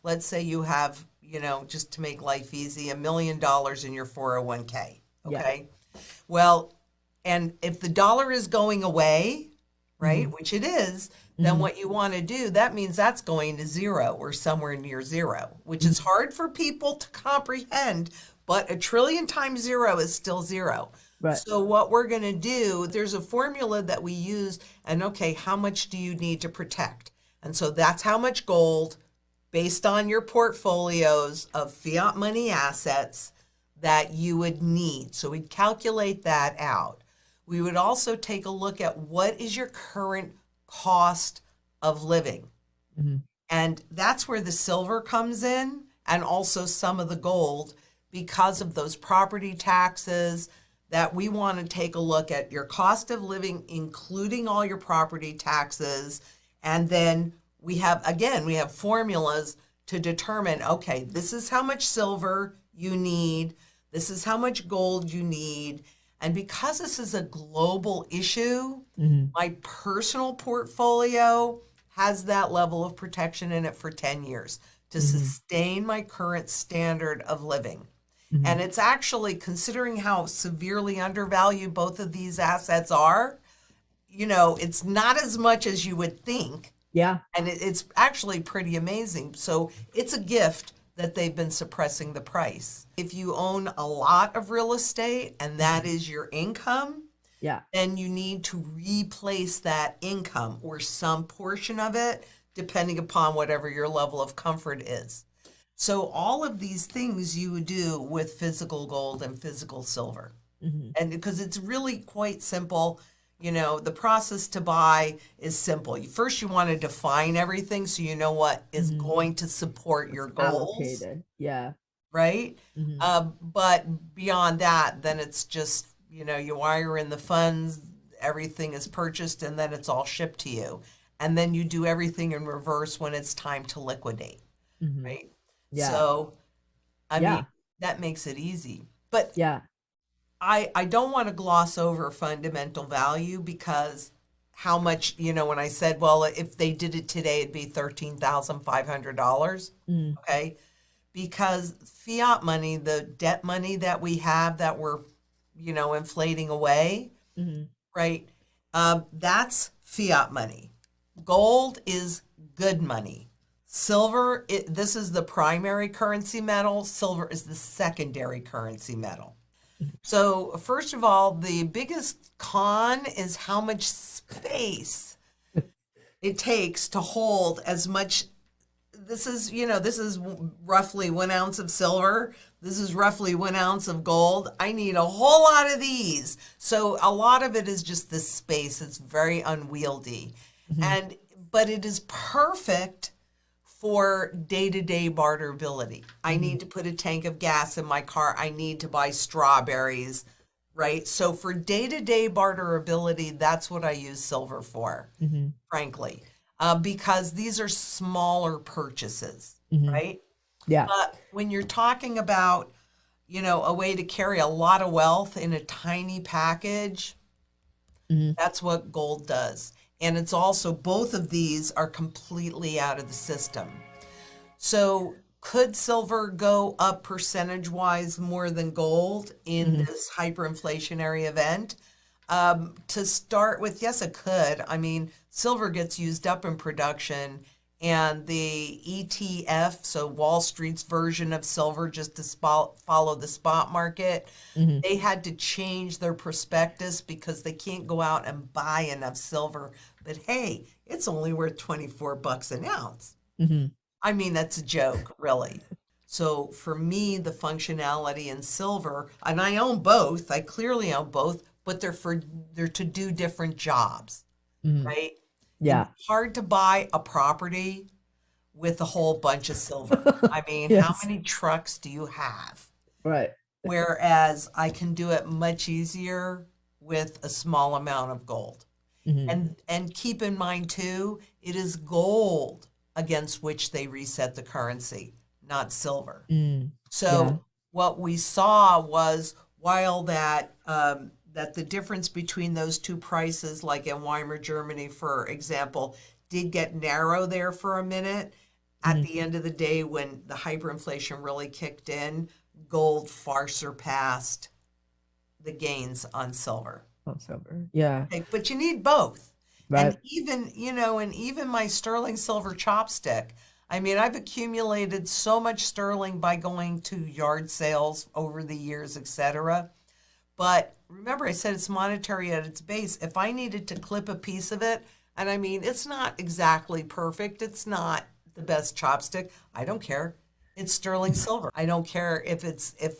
let's say you have, just to make life easy, $1 million in your 401k. Yeah. Okay. Well, and if the dollar is going away, right, which it is, then what you want to do, that means that's going to zero or somewhere near zero, which is hard for people to comprehend, but 1,000,000,000,000 times zero is still zero. Right. So what we're going to do, there's a formula that we use, and okay, how much do you need to protect? And so that's how much gold, based on your portfolios of fiat money assets, that you would need. So we'd calculate that out. We would also take a look at what is your current cost of living. And that's where the silver comes in, and also some of the gold, because of those property taxes, that we want to take a look at your cost of living, including all your property taxes. And then we have formulas to determine, okay, this is how much silver you need, this is how much gold you need. And because this is a global issue, my personal portfolio has that level of protection in it for 10 years to sustain my current standard of living. And it's actually, considering how severely undervalued both of these assets are, it's not as much as you would think. Yeah. And it's actually pretty amazing. So it's a gift that they've been suppressing the price. If you own a lot of real estate and that is your income, Yeah. then you need to replace that income or some portion of it, depending upon whatever your level of comfort is. So all of these things you would do with physical gold and physical silver. And because it's really quite simple, the process to buy is simple. First, you want to define everything so you know what is going to support your goals. Allocated. Yeah. Right? But beyond that, then it's just, you wire in the funds, everything is purchased, and then it's all shipped to you. And then you do everything in reverse when it's time to liquidate. Right? Yeah. So, I Yeah. mean, that makes it easy. But Yeah. I don't want to gloss over fundamental value, because how much, when I said, well, if they did it today, it'd be $13,500. Okay. Because fiat money, the debt money that we have that we're, inflating away, right? That's fiat money. Gold is good money. Silver, this is the primary currency metal. Silver is the secondary currency metal. So first of all, the biggest con is how much space it takes to hold as much. This is roughly 1 ounce of silver. This is roughly 1 ounce of gold. I need a whole lot of these. So a lot of it is just the space. It's very unwieldy. But it is perfect for day-to-day barterability. I need to put a tank of gas in my car. I need to buy strawberries, right? So for day-to-day barterability, that's what I use silver for, frankly, because these are smaller purchases, right? Yeah. But when you're talking about, a way to carry a lot of wealth in a tiny package, that's what gold does. And it's also, both of these are completely out of the system. So could silver go up percentage-wise more than gold in this hyperinflationary event? To start with, yes, it could. I mean, silver gets used up in production, and the ETF, so Wall Street's version of silver, just to follow the spot market, they had to change their prospectus because they can't go out and buy enough silver. But hey, it's only worth $24 an ounce. I mean, that's a joke, really. So for me, the functionality in silver, and I own both, I clearly own both, but they're to do different jobs, right? Yeah. It's hard to buy a property with a whole bunch of silver. I mean, how Yes. many trucks do you have? Right. Whereas I can do it much easier with a small amount of gold. And keep in mind too, it is gold against which they reset the currency, not silver. So what we saw was, while that the difference between those two prices, like in Weimar, Germany, for example, did get narrow there for a minute, At the end of the day, when the hyperinflation really kicked in, gold far surpassed the gains on silver. On silver. Yeah. Okay, but you need both. And Right. even my sterling silver chopstick. I mean, I've accumulated so much sterling by going to yard sales over the years, etc. But remember, I said it's monetary at its base. If I needed to clip a piece of it, and I mean, it's not exactly perfect, it's not the best chopstick. I don't care. It's sterling silver. I don't care if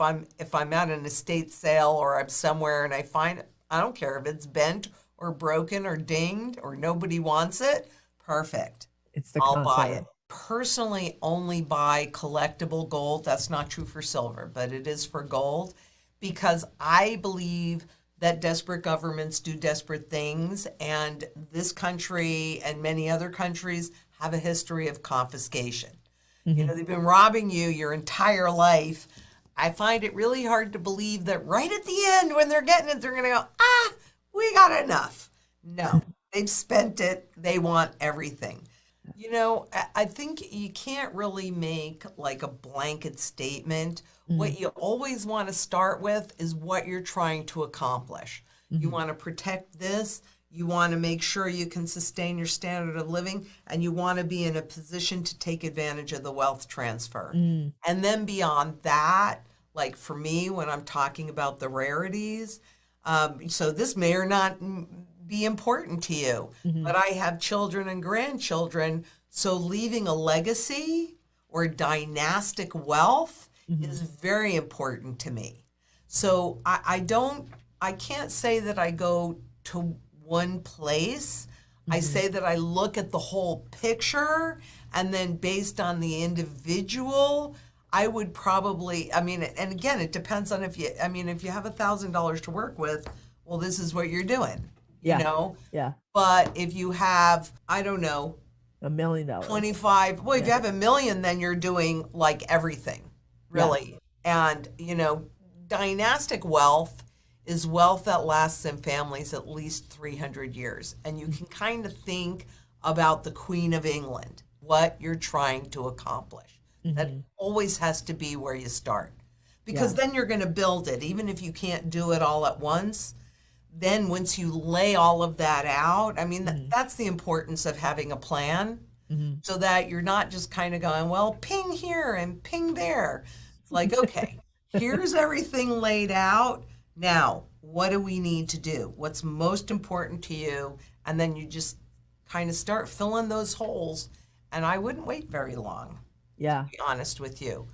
I'm at an estate sale or I'm somewhere and I find it. I don't care if it's bent or broken or dinged or nobody wants it. Perfect. It's the I'll buy concept. it. Personally, only buy collectible gold. That's not true for silver, but it is for gold because I believe that desperate governments do desperate things, and this country and many other countries have a history of confiscation. You know, they've been robbing you your entire life. I find it really hard to believe that right at the end when they're getting it, they're going to go, we got enough. No, they've spent it. They want everything. You know, I think you can't really make like a blanket statement. What you always want to start with is what you're trying to accomplish. You want to protect this. You want to make sure you can sustain your standard of living, and you want to be in a position to take advantage of the wealth transfer. And then beyond that, like for me, when I'm talking about the rarities, so this may or not be important to you, but I have children and grandchildren, so leaving a legacy or dynastic wealth is very important to me. So I can't say that I go to one place. I say that I look at the whole picture, and then based on the individual, I would probably, I mean, and again, it depends on if you have $1,000 to work with, well, this is what you're doing, Yeah. you know? Yeah. But if you have, I don't know, $1 million. 25, well, if you have $1 million, then you're doing like everything, really. And, you know, dynastic wealth is wealth that lasts in families at least 300 years. And you can kind of think about the Queen of England, what you're trying to accomplish. That always has to be where you start. Because then you're going to build it, even if you can't do it all at once. Then once you lay all of that out, I mean, that's the importance of having a plan so that you're not just kind of going, well, ping here and ping there. It's like, okay, here's everything laid out. Now, what do we need to do? What's most important to you? And then you just kind of start filling those holes. And I wouldn't wait very long, Yeah. to be honest with you.